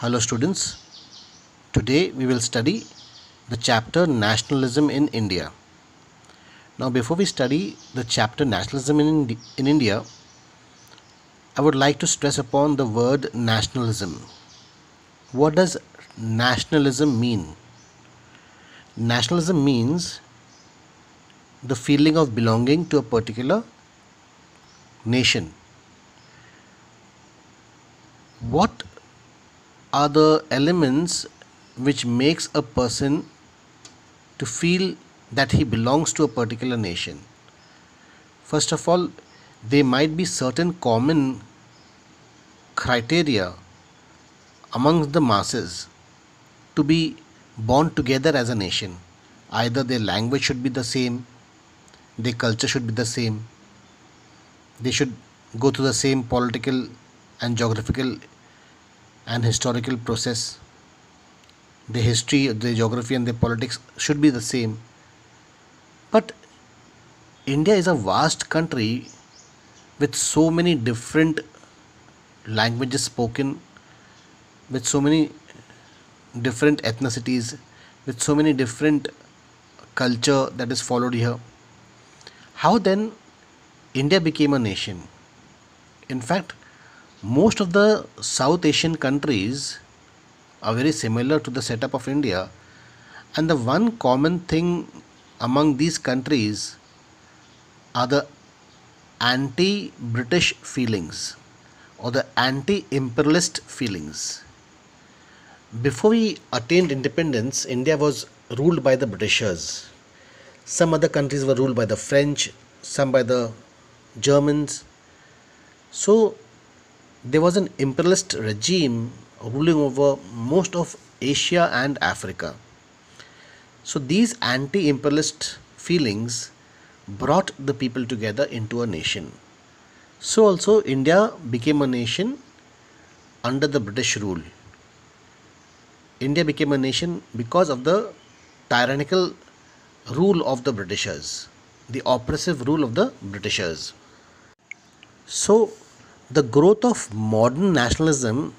Hello students, today we will study the chapter Nationalism in India. Now before we study the chapter Nationalism in India, I would like to stress upon the word nationalism. What does nationalism mean? Nationalism means the feeling of belonging to a particular nation. What are the elements which makes a person to feel that he belongs to a particular nation? First of all, there might be certain common criteria amongst the masses to be born together as a nation. Either their language should be the same, their culture should be the same, they should go through the same political and geographical and historical process. The history, the geography, and the politics should be the same. But India is a vast country with so many different languages spoken, with so many different ethnicities, with so many different culture that is followed here. How then India became a nation? In fact, most of the South Asian countries are very similar to the setup of India, and the one common thing among these countries are the anti-British feelings or the anti-imperialist feelings. Before we attained independence, India was ruled by the Britishers. Some other countries were ruled by the French, some by the Germans. So there was an imperialist regime ruling over most of Asia and Africa. So these anti-imperialist feelings brought the people together into a nation. So also India became a nation under the British rule. India became a nation because of the tyrannical rule of the Britishers, the oppressive rule of the Britishers. So the growth of modern nationalism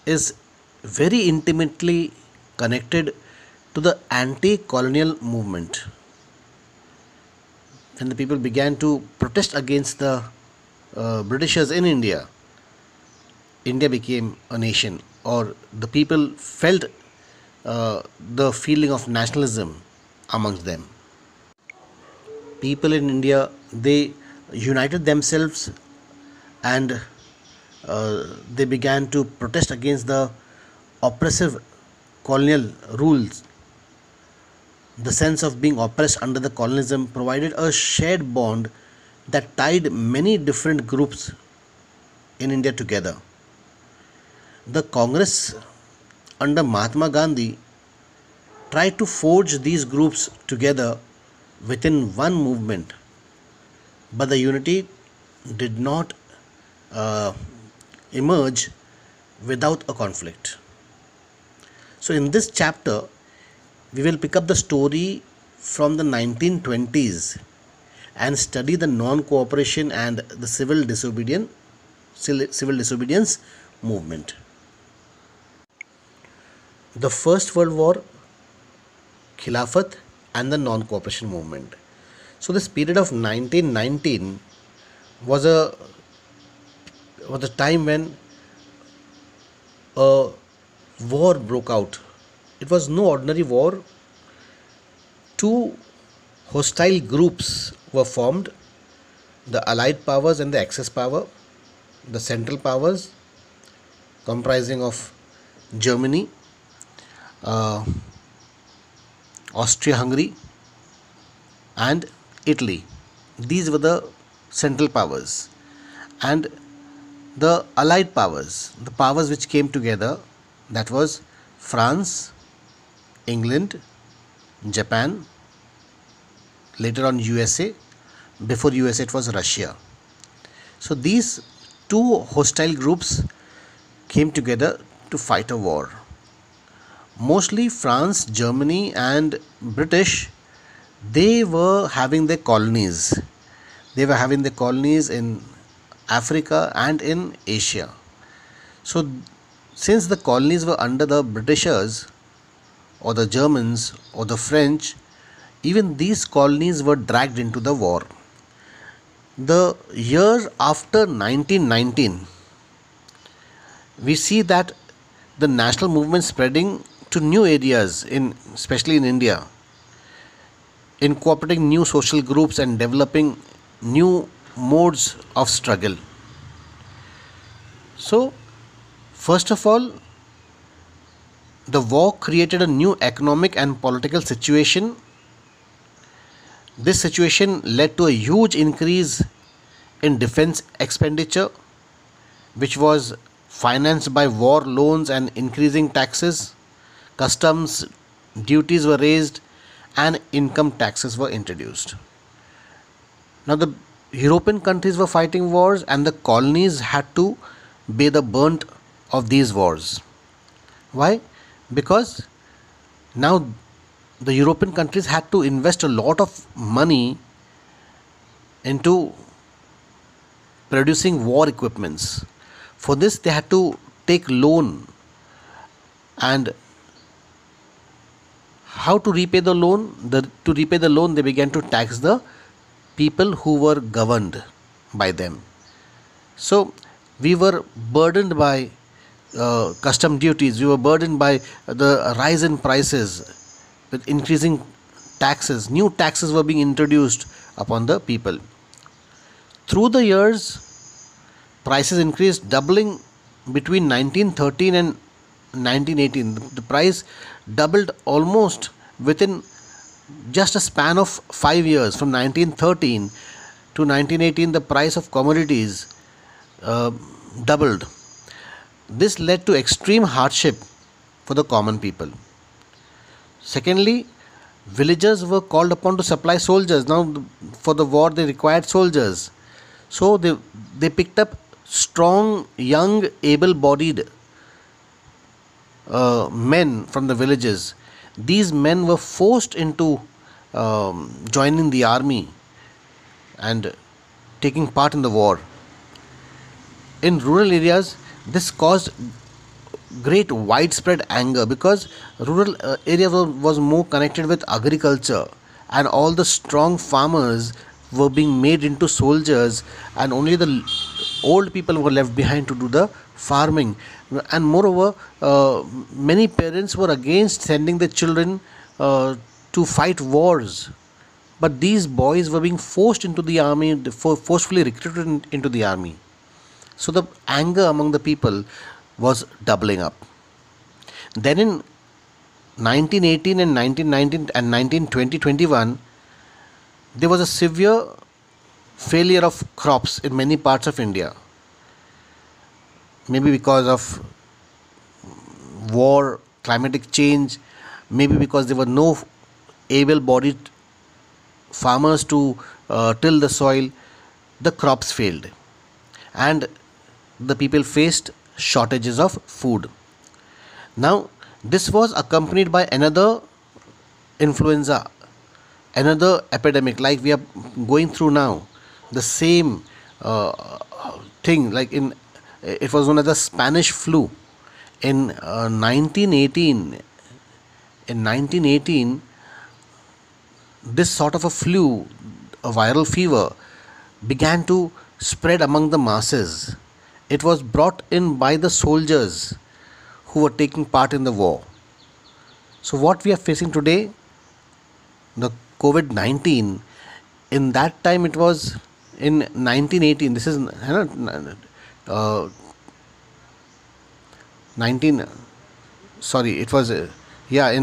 is very intimately connected to the anti-colonial movement. When the people began to protest against the Britishers in India, India became a nation, or the people felt the feeling of nationalism amongst them. People in India, they united themselves and they began to protest against the oppressive colonial rules. The sense of being oppressed under the colonialism provided a shared bond that tied many different groups in India together. The Congress under Mahatma Gandhi tried to forge these groups together within one movement, but the unity did not emerge without a conflict. So, in this chapter, we will pick up the story from the 1920s and study the non-cooperation and the civil disobedience movement. The First World War, Khilafat, and the non-cooperation movement. So, this period of 1919 was a time when a war broke out. It was no ordinary war. Two hostile groups were formed: the Allied powers and the Axis power, the Central powers comprising of Germany, Austria-Hungary, and Italy. These were the Central powers. And the Allied powers, the powers which came together, that was France, England, Japan, later on USA. Before USA it was Russia. So these two hostile groups came together to fight a war. Mostly France, Germany and British, they were having their colonies. They were having their colonies in Africa and in Asia. So Since the colonies were under the Britishers or the Germans or the French, even these colonies were dragged into the war. The year after 1919, we see that the national movement spreading to new areas, especially in India, incorporating new social groups and developing new modes of struggle. So, first of all, the war created a new economic and political situation. This situation led to a huge increase in defense expenditure, which was financed by war loans and increasing taxes. Customs duties were raised and income taxes were introduced. Now, the European countries were fighting wars and the colonies had to bear the brunt of these wars. Why? Because now the European countries had to invest a lot of money into producing war equipments. For this, they had to take loan, and how to repay the loan? To repay the loan, they began to tax the people who were governed by them. So we were burdened by custom duties. We were burdened by the rise in prices with increasing taxes. New taxes were being introduced upon the people. Through the years, prices increased, doubling between 1913 and 1918. The price doubled almost within just a span of 5 years. From 1913 to 1918, the price of commodities doubled. This led to extreme hardship for the common people. Secondly, villagers were called upon to supply soldiers. Now, for the war, they required soldiers. So they picked up strong, young, able-bodied men from the villages. These men were forced into joining the army and taking part in the war. In rural areas, this caused great widespread anger because rural area was more connected with agriculture, and all the strong farmers were being made into soldiers, and only the old people were left behind to do the farming. And moreover, many parents were against sending their children to fight wars, but these boys were being forced into the army, forcefully recruited into the army. So the anger among the people was doubling up. Then in 1918 and 1919 and 1920-21, there was a severe failure of crops in many parts of India. Maybe because of war, climatic change, maybe because there were no able-bodied farmers to till the soil, the crops failed. And the people faced shortages of food. Now, this was accompanied by another influenza, another epidemic like we are going through now. The same thing, like it was known as the Spanish flu. In 1918, this sort of a flu, a viral fever, began to spread among the masses. It was brought in by the soldiers who were taking part in the war. So what we are facing today, the COVID-19, in that time it was in 1918. This is 19. Sorry, it was in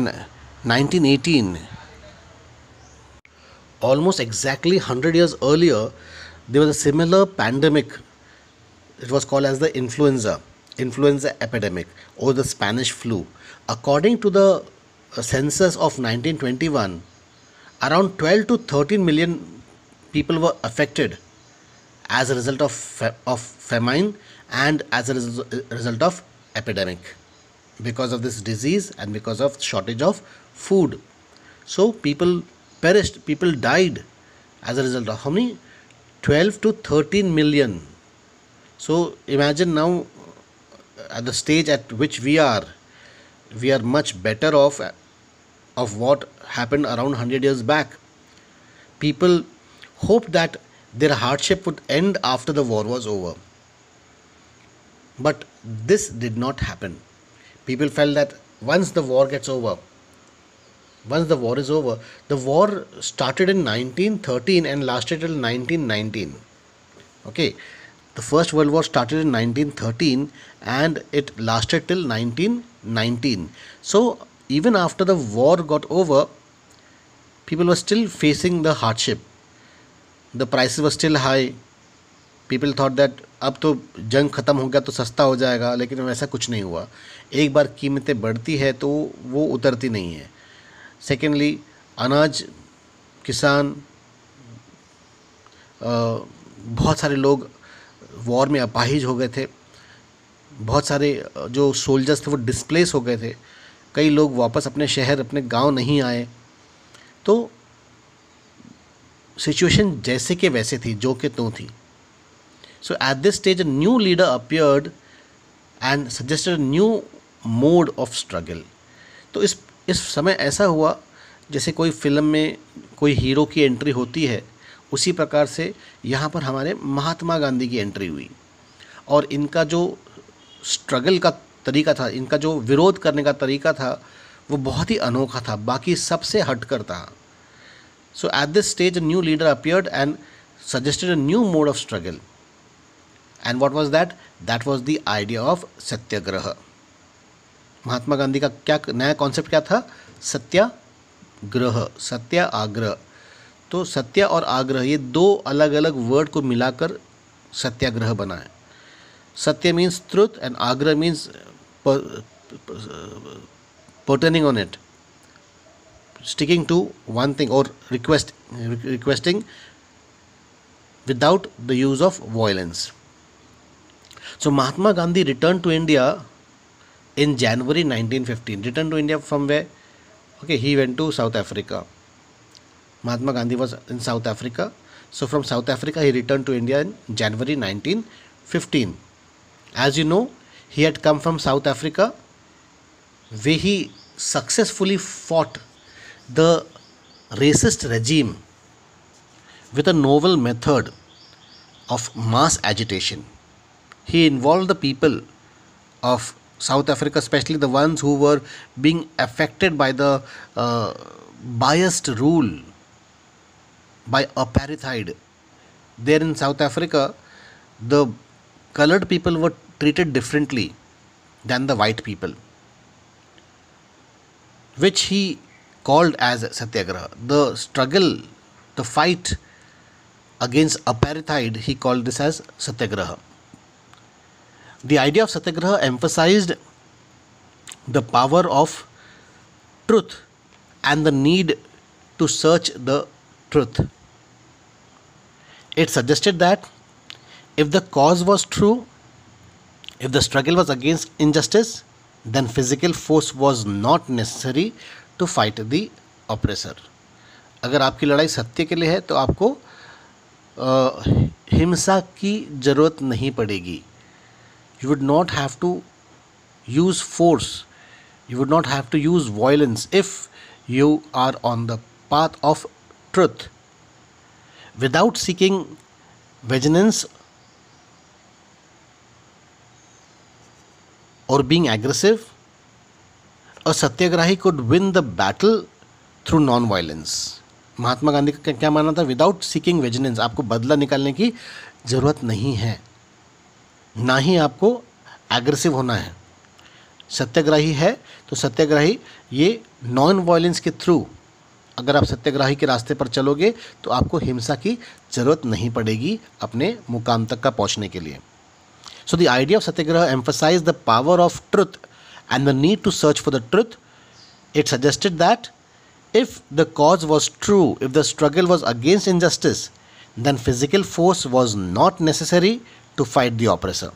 1918. Almost exactly 100 years earlier, there was a similar pandemic. It was called as the influenza epidemic, or the Spanish flu. According to the census of 1921, around 12 to 13 million people were affected as a result of famine and as a result of epidemic, because of this disease and because of shortage of food. So people perished, people died as a result of how many? 12 to 13 million. So imagine now at the stage at which we are much better off of what happened around 100 years back. People hoped that their hardship would end after the war was over. But this did not happen. People felt that once the war gets over, once the war is over, the war started in 1913 and lasted till 1919. Okay, the First World War started in 1913 and it lasted till 1919. So, even after the war got over, people were still facing the hardship. The prices were still high. People thought that अब तो जंग ख़त्म हो गया तो सस्ता हो जाएगा, लेकिन वैसा कुछ नहीं हुआ. एक बार कीमतें बढ़ती है तो वो उतरती नहीं है. सेकेंडली, अनाज, किसान, बहुत सारे लोग वॉर में अपाहिज हो गए थे. बहुत सारे जो सोल्जर्स थे वो डिस्प्लेस हो गए थे. कई लोग वापस अपने शहर, अपने गांव नहीं आए. तो सिचुएशन जैसे के वैसे थी, जो के त्यों थी. So at this stage a new leader appeared and suggested a new mode of struggle. तो इस समय ऐसा हुआ जैसे कोई फिल्म में कोई हीरो की एंट्री होती है, उसी प्रकार से यहाँ पर हमारे महात्मा गांधी की एंट्री हुई. और इनका जो स्ट्रगल का तरीका था, इनका जो विरोध करने का तरीका था, वो बहुत ही अनोखा था, बाकी सबसे हटकर था. So at this stage a new leader appeared and suggested a new mode of struggle. And what was that? That was the idea of सत्याग्रह. महात्मा गांधी का क्या नया कॉन्सेप्ट क्या था? सत्याग्रह, सत्या आग्रह. तो सत्य और आग्रह ये दो अलग अलग वर्ड को मिलाकर सत्याग्रह बना है. सत्य मीन्स ट्रुथ एंड आग्रह means pertaining on it, sticking to one thing or requesting without the use of violence. So Mahatma Gandhi returned to India in January 1915. Returned to India from where? Okay, he went to South Africa. Mahatma Gandhi was in South Africa. So from South Africa he returned to India in January 1915. As you know, he had come from South Africa where he successfully fought the racist regime with a novel method of mass agitation. He involved the people of South Africa, especially the ones who were being affected by the biased rule by apartheid. There in South Africa, the colored people were treated differently than the white people, which he called as Satyagraha. The struggle, the fight against apartheid, he called this as Satyagraha. The idea of Satyagraha emphasized the power of truth and the need to search the truth. It suggested that if the cause was true, if the struggle was against injustice, then physical force was not necessary to fight the oppressor. अगर आपकी लड़ाई सत्य के लिए है तो आपको हिंसा की ज़रूरत नहीं पड़ेगी. You would not have to use force, you would not have to use violence if you are on the path of truth. Without seeking vengeance or being aggressive, a satyagrahi could win the battle through non-violence. Mahatma Gandhi का क्या मानना था? Without seeking वेजिनेंस, आपको बदला निकालने की ज़रूरत नहीं है, ना ही आपको एग्रेसिव होना है. सत्याग्रही है तो सत्याग्रही ये नॉन वायलेंस के थ्रू, अगर आप सत्याग्रही के रास्ते पर चलोगे तो आपको हिंसा की ज़रूरत नहीं पड़ेगी अपने मुकाम तक का पहुंचने के लिए. So the idea of satyagraha emphasise the power of truth and the need to search for the truth. It suggested that if the cause was true, if the struggle was against injustice, then physical force was not necessary to fight the oppressor.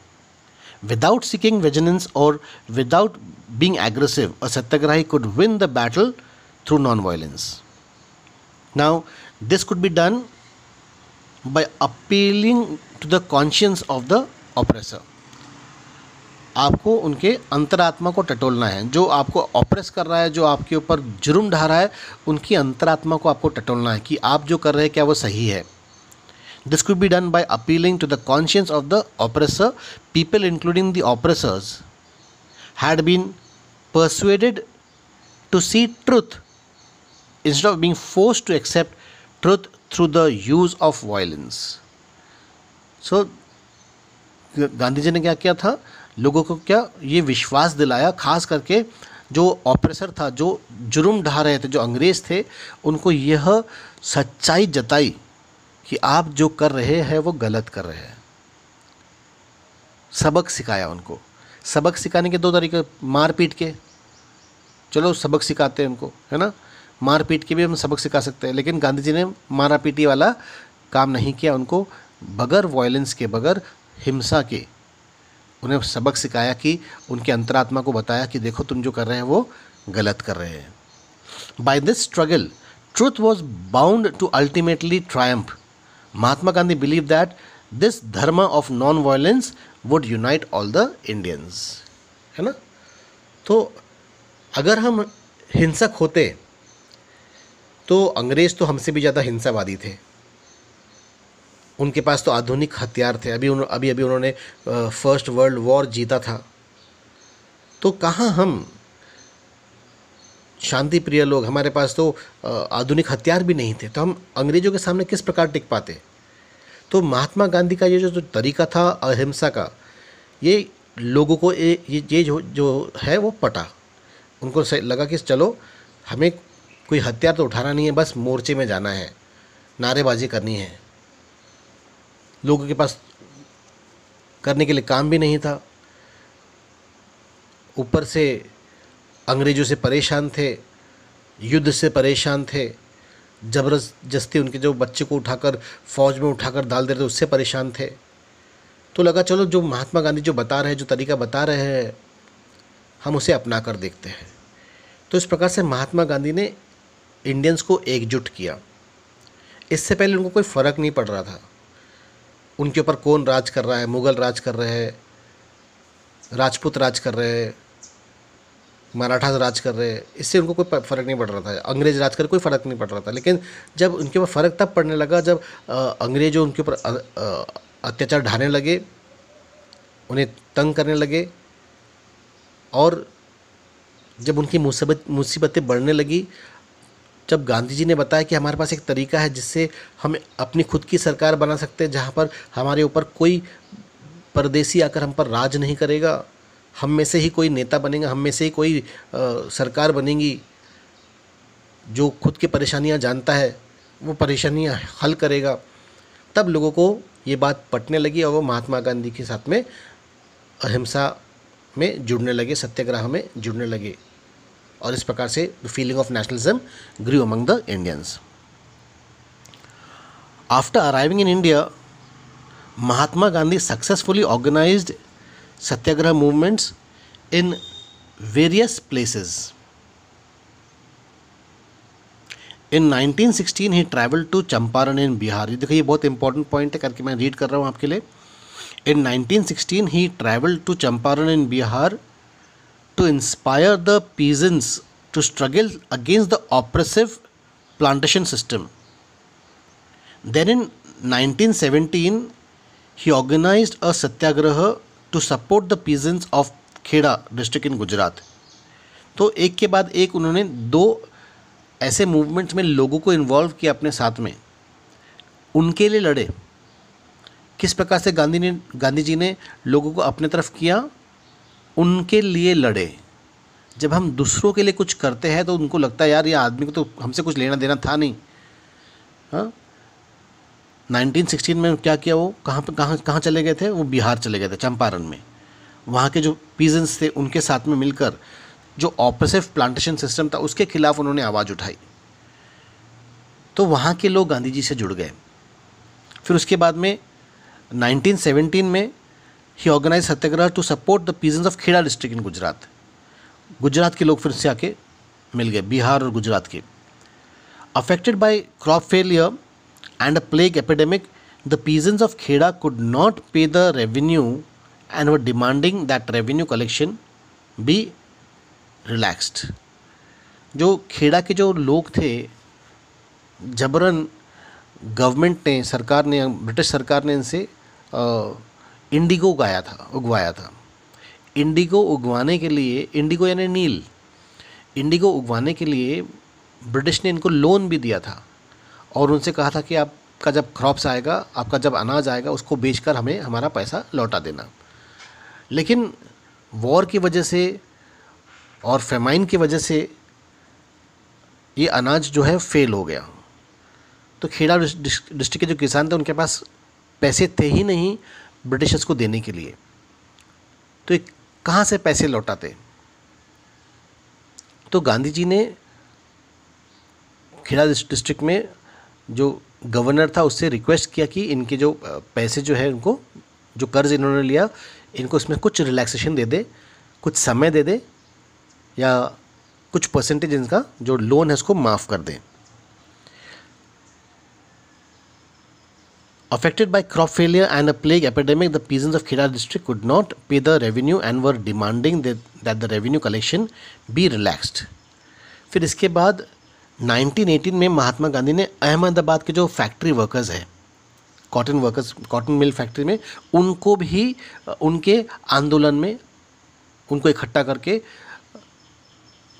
Without seeking vengeance or without being aggressive, a satyagrahi could win the battle through non-violence. Now, this could be done by appealing to the conscience of the oppressor. आपको उनके अंतरात्मा को टटोलना है। जो आपको oppress कर रहा है, जो आपके ऊपर जुर्म ढा रहा है, उनकी अंतरात्मा को आपको टटोलना है कि आप जो कर रहे हैं क्या वो सही है। This could be done by appealing to the conscience of the oppressor. People including the oppressors had been persuaded to see truth instead of being forced to accept truth through the use of violence. So Gandhi ji ने क्या किया था, लोगों को क्या ये विश्वास दिलाया, खास करके जो ऑप्रेसर था, जो जुर्म ढा रहे थे, जो अंग्रेज़ थे, उनको यह सच्चाई जताई कि आप जो कर रहे हैं वो गलत कर रहे हैं। सबक सिखाया उनको। सबक सिखाने के दो तरीके, मार पीट के, चलो सबक सिखाते हैं उनको, है ना, मार पीट के भी हम सबक सिखा सकते हैं, लेकिन गांधी जी ने मारा पीटी वाला काम नहीं किया। उनको बगैर वायलेंस के, बगैर हिंसा के उन्हें सबक सिखाया कि उनके अंतरात्मा को बताया कि देखो तुम जो कर रहे हैं वो गलत कर रहे हैं। By this struggle truth was bound to ultimately triumph. Mahatma Gandhi believe that this dharma of non violence would unite all the Indians, है ना। तो अगर हम हिंसक होते तो अंग्रेज़ तो हमसे भी ज़्यादा हिंसावादी थे, उनके पास तो आधुनिक हथियार थे। अभी उन्होंने फर्स्ट वर्ल्ड वॉर जीता था। तो कहाँ हम शांति प्रिय लोग, हमारे पास तो आधुनिक हथियार भी नहीं थे, तो हम अंग्रेज़ों के सामने किस प्रकार टिक पाते। तो महात्मा गांधी का ये जो तरीका था अहिंसा का, ये लोगों को ये जो है वो पटा। उनको लगा कि चलो हमें कोई हथियार तो उठाना नहीं है, बस मोर्चे में जाना है, नारेबाजी करनी है। लोगों के पास करने के लिए काम भी नहीं था, ऊपर से अंग्रेज़ों से परेशान थे, युद्ध से परेशान थे, ज़बरदस्ती उनके जो बच्चे को उठाकर फ़ौज में उठाकर डाल दे रहे थे उससे परेशान थे। तो लगा चलो जो महात्मा गांधी जो बता रहे हैं, जो तरीका बता रहे हैं, हम उसे अपना कर देखते हैं। तो इस प्रकार से महात्मा गांधी ने इंडियंस को एकजुट किया। इससे पहले उनको कोई फ़र्क नहीं पड़ रहा था उनके ऊपर कौन राज कर रहा है, मुग़ल राज कर रहे हैं, राजपूत राज कर रहे हैं, मराठा राज कर रहे हैं, इससे उनको कोई फ़र्क नहीं पड़ रहा था। अंग्रेज़ राज कर कोई फ़र्क नहीं पड़ रहा था। लेकिन जब उनके ऊपर फ़र्क तब पड़ने लगा जब अंग्रेज़ों उनके ऊपर अत्याचार ढाने लगे, उन्हें तंग करने लगे, और जब उनकी मुसीबतें बढ़ने लगी, जब गांधी जी ने बताया कि हमारे पास एक तरीका है जिससे हम अपनी खुद की सरकार बना सकते हैं, जहाँ पर हमारे ऊपर कोई परदेसी आकर हम पर राज नहीं करेगा, हम में से ही कोई नेता बनेगा, हम में से ही कोई सरकार बनेगी, जो खुद की परेशानियाँ जानता है वो परेशानियाँ हल करेगा। तब लोगों को ये बात पटने लगी और वो महात्मा गांधी के साथ में अहिंसा में जुड़ने लगे, सत्याग्रह में जुड़ने लगे, और इस प्रकार से feeling of nationalism grew among the Indians. After arriving in India, Mahatma Gandhi successfully organised satyagraha movements in various places. In 1916 he travel to Champaran in Bihar. देखिए ये बहुत इंपॉर्टेंट पॉइंट है, करके मैं रीड कर रहा हूँ आपके लिए। In 1916, he traveled to Champaran in Bihar to inspire the peasants to struggle against the oppressive plantation system. Then in 1917, he organized a satyagraha to support the peasants of Kheda district in Gujarat. तो एक के बाद एक उन्होंने दो ऐसे movements में लोगों को इन्वॉल्व किया अपने साथ में, उनके लिए लड़े। किस प्रकार से गांधी जी ने लोगों को अपने तरफ किया, उनके लिए लड़े। जब हम दूसरों के लिए कुछ करते हैं तो उनको लगता है यार ये आदमी को तो हमसे कुछ लेना देना था नहीं। हाँ, 1916 में क्या किया, वो कहाँ चले गए थे, वो बिहार चले गए थे, चंपारण में। वहाँ के जो पीजेंट्स थे उनके साथ में मिलकर जो ऑप्रेसिव प्लांटेशन सिस्टम था उसके खिलाफ उन्होंने आवाज़ उठाई। तो वहाँ के लोग गांधी जी से जुड़ गए। फिर उसके बाद में 1917 में he organise satyagraha to support the peasants of Kheda district in Gujarat. Gujarat के लोग फिर से आके मिल गए, बिहार और गुजरात के। Affected by crop failure and a plague epidemic, the peasants of Kheda could not pay the revenue and were demanding that revenue collection be relaxed. जो खेड़ा के जो लोग थे, जबरन गवर्नमेंट ने, सरकार ने, ब्रिटिश सरकार ने इनसे इंडिगो उगवाया था। इंडिगो उगवाने के लिए, इंडिगो यानी नील, इंडिगो उगवाने के लिए ब्रिटिश ने इनको लोन भी दिया था और उनसे कहा था कि आपका जब क्रॉप्स आएगा, आपका जब अनाज आएगा, उसको बेचकर हमें हमारा पैसा लौटा देना। लेकिन वॉर की वजह से और फेमाइन की वजह से ये अनाज जो है फेल हो गया। तो खेड़ा डिस्ट्रिक्ट के जो किसान थे उनके पास पैसे थे ही नहीं ब्रिटिशर्स को देने के लिए, तो ये कहाँ से पैसे लौटाते? तो गांधी जी ने खेड़ा डिस्ट्रिक्ट में जो गवर्नर था उससे रिक्वेस्ट किया कि इनके जो पैसे जो है, उनको जो कर्ज इन्होंने लिया, इनको इसमें कुछ रिलैक्सेशन दे दे, कुछ समय दे दे, या कुछ परसेंटेज इनका जो लोन है उसको माफ़ कर दें। Affected by crop failure and a plague epidemic, the peasants of Kheda district could not pay the revenue and were demanding that the revenue collection be relaxed. फिर इसके बाद 1918 में महात्मा गांधी ने अहमदाबाद के जो फैक्ट्री वर्कर्स हैं, कॉटन मिल फैक्ट्री में, उनको भी उनके आंदोलन में उनको इकट्ठा करके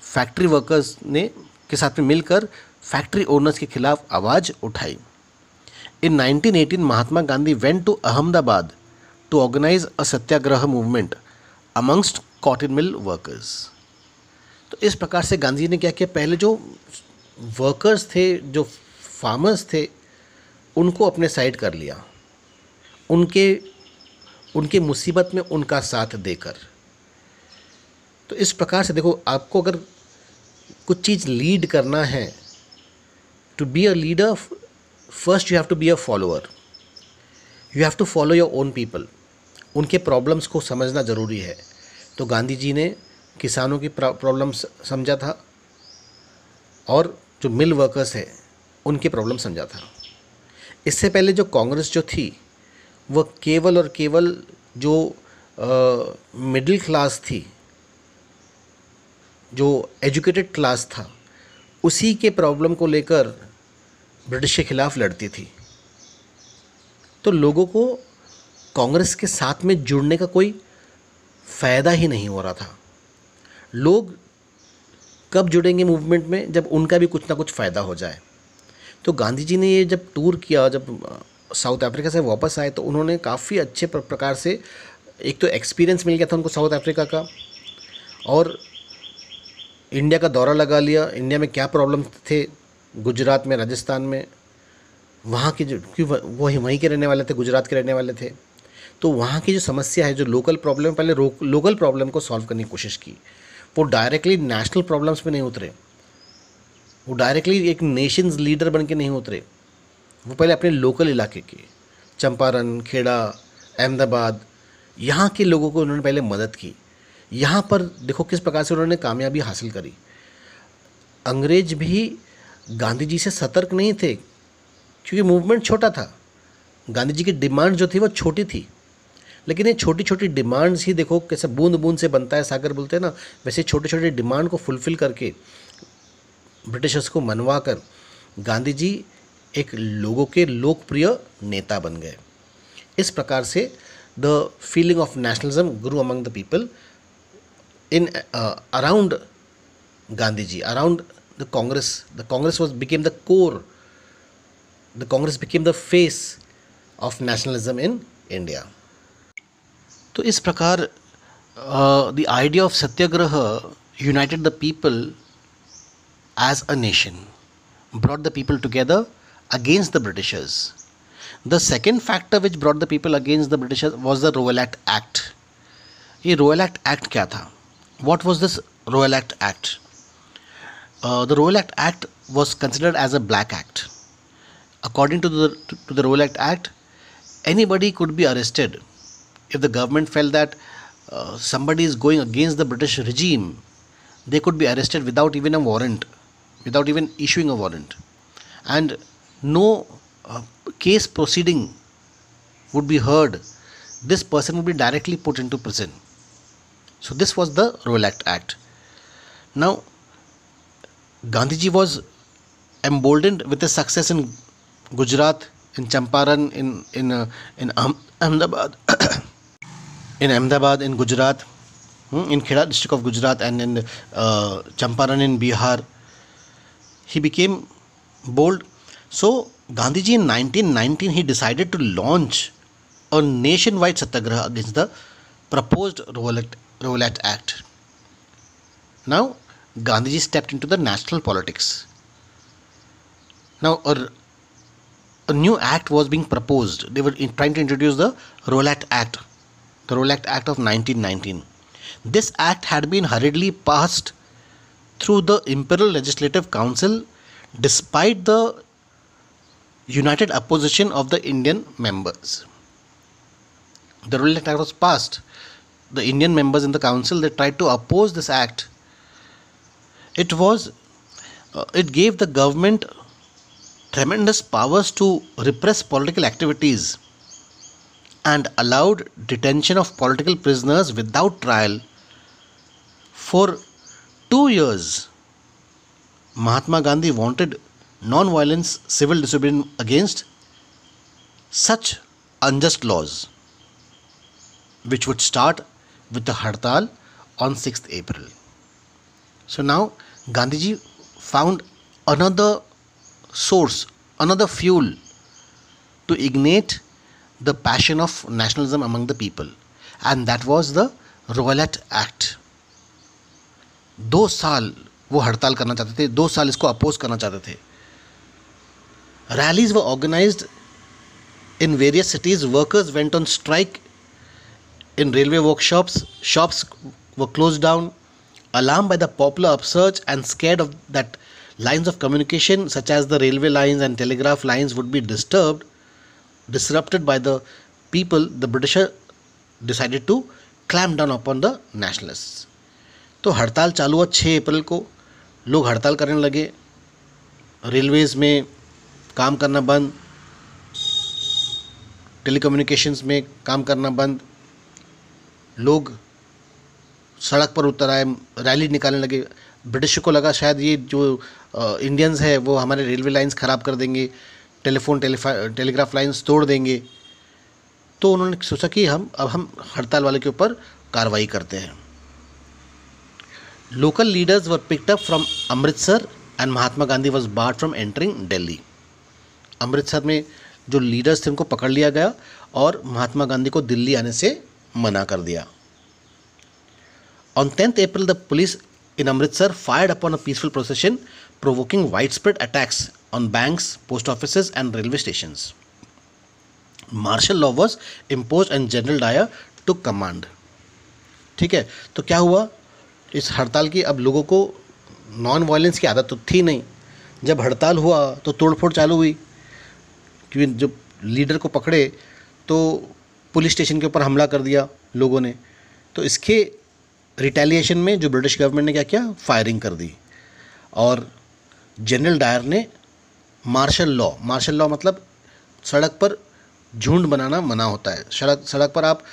फैक्ट्री वर्कर्स ने के साथ में मिलकर फैक्ट्री ओनर्स के खिलाफ आवाज़ उठाई। In 1918, Mahatma Gandhi went to Ahmedabad to organize a satyagraha movement amongst cotton mill workers. तो इस प्रकार से गांधी जी ने क्या किया, पहले जो वर्कर्स थे, जो फार्मर्स थे, उनको अपने साइड कर लिया, उनके मुसीबत में उनका साथ देकर। तो इस प्रकार से देखो, आपको अगर कुछ चीज़ लीड करना है, to be a leader, first you have to be a follower, you have to follow your own people. उनके प्रॉब्लम्स को समझना ज़रूरी है। तो गांधी जी ने किसानों की प्रॉब्लम्स समझा था और जो मिल वर्कर्स है उनके प्रॉब्लम समझा था। इससे पहले जो कांग्रेस जो थी वह केवल और केवल जो मिडिल क्लास थी, जो एजुकेटेड क्लास था, उसी के प्रॉब्लम को लेकर ब्रिटिश के खिलाफ लड़ती थी। तो लोगों को कांग्रेस के साथ में जुड़ने का कोई फ़ायदा ही नहीं हो रहा था। लोग कब जुड़ेंगे मूवमेंट में, जब उनका भी कुछ ना कुछ फ़ायदा हो जाए। तो गांधी जी ने ये जब टूर किया, जब साउथ अफ्रीका से वापस आए, तो उन्होंने काफ़ी अच्छे प्रकार से, एक तो एक्सपीरियंस मिल गया था उनको साउथ अफ्रीका का, और इंडिया का दौरा लगा लिया। इंडिया में क्या प्रॉब्लम थे, गुजरात में, राजस्थान में, वहाँ के जो, क्योंकि वो वहीं के रहने वाले थे, गुजरात के रहने वाले थे, तो वहाँ की जो समस्या है, जो लोकल प्रॉब्लम, पहले लोकल प्रॉब्लम को सॉल्व करने की कोशिश की। वो डायरेक्टली नेशनल प्रॉब्लम्स में नहीं उतरे, वो डायरेक्टली एक नेशंस लीडर बन के नहीं उतरे, वो पहले अपने लोकल इलाके के, चंपारण, खेड़ा, अहमदाबाद, यहाँ के लोगों को उन्होंने पहले मदद की। यहाँ पर देखो किस प्रकार से उन्होंने कामयाबी हासिल करी। अंग्रेज भी गांधी जी से सतर्क नहीं थे, क्योंकि मूवमेंट छोटा था। गांधी जी की डिमांड जो थी वो छोटी थी, लेकिन ये छोटी छोटी डिमांड्स ही देखो कैसे बूंद बूंद से बनता है सागर बोलते हैं ना, वैसे छोटे छोटे डिमांड को फुलफ़िल करके ब्रिटिशर्स को मनवा कर गांधी जी एक लोगों के लोकप्रिय नेता बन गए। इस प्रकार से the feeling of nationalism grew among the people in around Gandhi ji, around the Congress became the core, the Congress became the face of nationalism in India. तो इस प्रकार the idea of satyagraha united the people as a nation, brought the people together against the Britishers. The second factor which brought the people against the Britishers was the Rowlatt Act. ये Rowlatt Act क्या था? What was this Rowlatt Act? The Rowlatt Act was considered as a black act. According to the Rowlatt Act, anybody could be arrested if the government felt that somebody is going against the British regime. They could be arrested without even a warrant, without even issuing a warrant, and no case proceeding would be heard this person would be directly put into prison. So this was the Rowlatt Act. Now, Gandhiji was emboldened with his success in Gujarat, in Champaran, in Ahmedabad, in Ahmedabad, in Gujarat, in Kheda district of Gujarat, and in Champaran in Bihar. He became bold. So Gandhiji in 1919 he decided to launch a nationwide satyagraha against the proposed Rowlatt Act. Now Gandhiji stepped into the national politics. Now a new act was being proposed. They were trying to introduce the Rowlatt Act of 1919. This act had been hurriedly passed through the Imperial Legislative Council despite the united opposition of the Indian members. The Rowlatt Act was passed. The Indian members in the council, they tried to oppose this act. It gave the government tremendous powers to repress political activities and allowed detention of political prisoners without trial for 2 years. Mahatma Gandhi wanted non-violence civil disobedience against such unjust laws, which would start with the Hartal on 6th April. So now Gandhiji found another source, another fuel to ignite the passion of nationalism among the people, and that was the Rowlatt Act. 2 साल वो हड़ताल करना चाहते थे, 2 साल इसको oppose करना चाहते थे. Rallies were organized in various cities. Workers went on strike in railway workshops. Shops were closed down. Alarmed by the popular upsurge and scared of that lines of communication such as the railway lines and telegraph lines would be disrupted by the people, the British decided to clamp down upon the nationalists. तो हड़ताल चालू हुआ 6 अप्रैल को. लोग हड़ताल करने लगे. Railways में काम करना बंद, टेलीकम्युनिकेशंस में काम करना बंद. लोग सड़क पर उतर आए, रैली निकालने लगे. ब्रिटिश को लगा शायद ये जो इंडियंस है वो हमारे रेलवे लाइंस ख़राब कर देंगे, टेलीग्राफ लाइंस तोड़ देंगे. तो उन्होंने सोचा कि अब हम हड़ताल वाले के ऊपर कार्रवाई करते हैं. Local leaders were picked up from Amritsar and Mahatma Gandhi was board from entering Delhi. Amritsar में जो लीडर्स थे उनको पकड़ लिया गया और महात्मा गांधी को दिल्ली आने से मना कर दिया. On 10th April, the police in Amritsar fired upon a peaceful procession, provoking widespread attacks on banks, post offices and railway stations. Martial law was imposed and General Dyer took command. ठीक है, तो क्या हुआ इस हड़ताल की? अब लोगों को नॉन वायलेंस की आदत तो थी नहीं. जब हड़ताल हुआ तो तोड़फोड़ चालू हुई, क्योंकि जब लीडर को पकड़े तो पुलिस स्टेशन के ऊपर हमला कर दिया लोगों ने. तो इसके रिटेलिएशन में जो ब्रिटिश गवर्नमेंट ने क्या किया, फायरिंग कर दी. और जनरल डायर ने मार्शल लॉ मतलब सड़क पर झुंड बनाना मना होता है. सड़क पर आप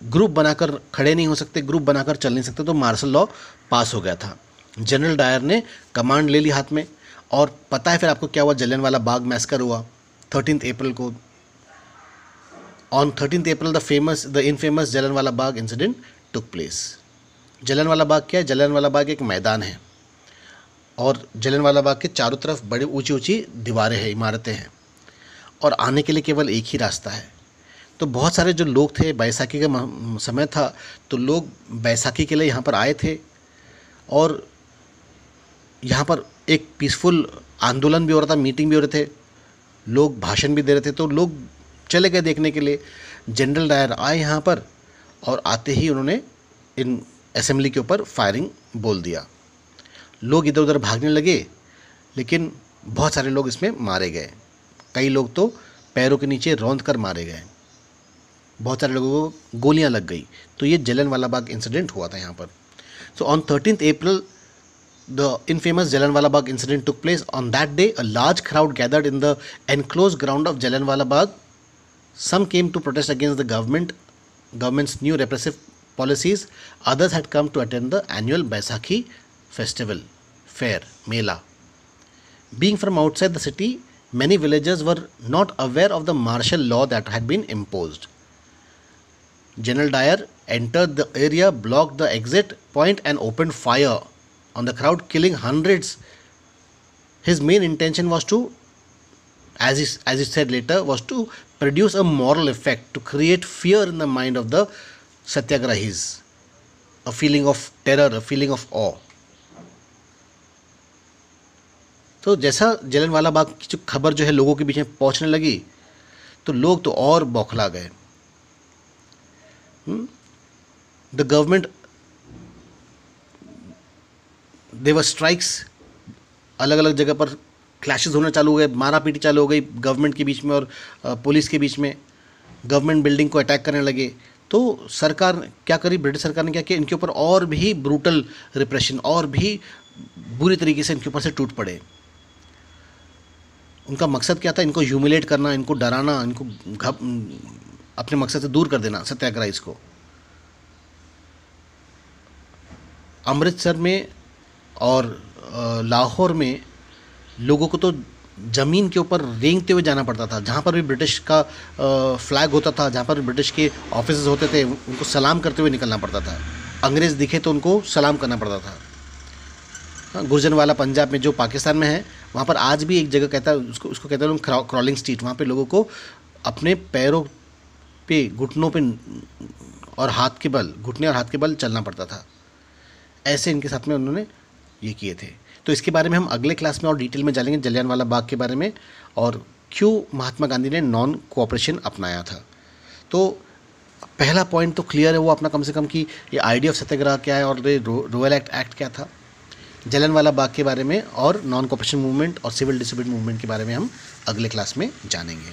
ग्रुप बनाकर खड़े नहीं हो सकते, ग्रुप बनाकर चल नहीं सकते. तो मार्शल लॉ पास हो गया था. जनरल डायर ने कमांड ले ली हाथ में. और पता है फिर आपको क्या हुआ? जलियांवाला बाग मैसकर हुआ 13 अप्रैल को. On 13 April the infamous Jallianwala Bagh incident took place. Jallianwala Bagh क्या है? जलियांवाला बाग एक मैदान है और जलियांवाला बाग के चारों तरफ बड़ी ऊंची ऊंची दीवारें हैं, इमारतें हैं, और आने के लिए केवल एक ही रास्ता है. तो बहुत सारे जो लोग थे, बैसाखी का समय था तो लोग बैसाखी के लिए यहाँ पर आए थे और यहाँ पर एक पीसफुल आंदोलन भी हो रहा था, मीटिंग भी हो रहे थे, लोग भाषण भी दे रहे थे. तो लोग चले गए देखने के लिए. जनरल डायर आए यहाँ पर और आते ही उन्होंने इन असेंबली के ऊपर फायरिंग बोल दिया. लोग इधर उधर भागने लगे, लेकिन बहुत सारे लोग इसमें मारे गए. कई लोग तो पैरों के नीचे रौंद कर मारे गए. बहुत सारे लोगों को गोलियां लग गई. तो ये जलियांवाला बाग इंसिडेंट हुआ था यहाँ पर. So on 13th April the infamous Jallianwala Bagh incident took place. On that day, a large crowd gathered in the enclosed ground of Jallianwala Bagh Some came to protest against the government's new repressive policies. Others had come to attend the annual Baisakhi festival, fair, Mela. Being from outside the city, many villagers were not aware of the martial law that had been imposed. General Dyer entered the area, blocked the exit point, and opened fire on the crowd, killing hundreds. His main intention was to, as he said later, was to produce a moral effect, to create fear in the mind of the satyagrahis, a feeling of terror, a feeling of awe. तो जैसा जलियांवाला बाग की जो खबर जो है लोगों के बीच में पहुंचने लगी, तो लोग तो और बौखला गए. द गवर्नमेंट, देवर स्ट्राइक्स, अलग अलग जगह पर क्लैशेस होना चालू हो गए, मारा पीटी चालू हो गई गवर्नमेंट के बीच में और पुलिस के बीच में. गवर्नमेंट बिल्डिंग को अटैक करने लगे. तो सरकार क्या करी, ब्रिटिश सरकार ने क्या किया, इनके ऊपर और भी ब्रूटल रिप्रेशन, और भी बुरी तरीके से इनके ऊपर से टूट पड़े. उनका मकसद क्या था, इनको ह्यूमिलेट करना, इनको डराना, इनको अपने मकसद से दूर कर देना सत्याग्रही को. अमृतसर में और लाहौर में लोगों को तो ज़मीन के ऊपर रेंगते हुए जाना पड़ता था. जहाँ पर भी ब्रिटिश का फ्लैग होता था, जहाँ पर भी ब्रिटिश के ऑफिस होते थे, उनको सलाम करते हुए निकलना पड़ता था. अंग्रेज़ दिखे तो उनको सलाम करना पड़ता था. गुर्जरवाला पंजाब में जो पाकिस्तान में है, वहाँ पर आज भी एक जगह कहता है, उसको कहते हैं लोग क्रॉलिंग स्ट्रीट. वहाँ पे लोगों को अपने पैरों पे, घुटनों पे और हाथ के बल, घुटने और हाथ के बल चलना पड़ता था. ऐसे इनके साथ में उन्होंने ये किए थे. तो इसके बारे में हम अगले क्लास में और डिटेल में जानेंगे, जलियांवाला बाग के बारे में, और क्यों महात्मा गांधी ने नॉन कोऑपरेशन अपनाया था. तो पहला पॉइंट तो क्लियर है वो अपना, कम से कम कि ये आइडिया ऑफ सत्याग्रह क्या है और रॉयल एक्ट क्या था. जलियांवाला बाग के बारे में और नॉन कोऑपरेशन मूवमेंट और सिविल डिसोबीडियंस मूवमेंट के बारे में हम अगले क्लास में जानेंगे.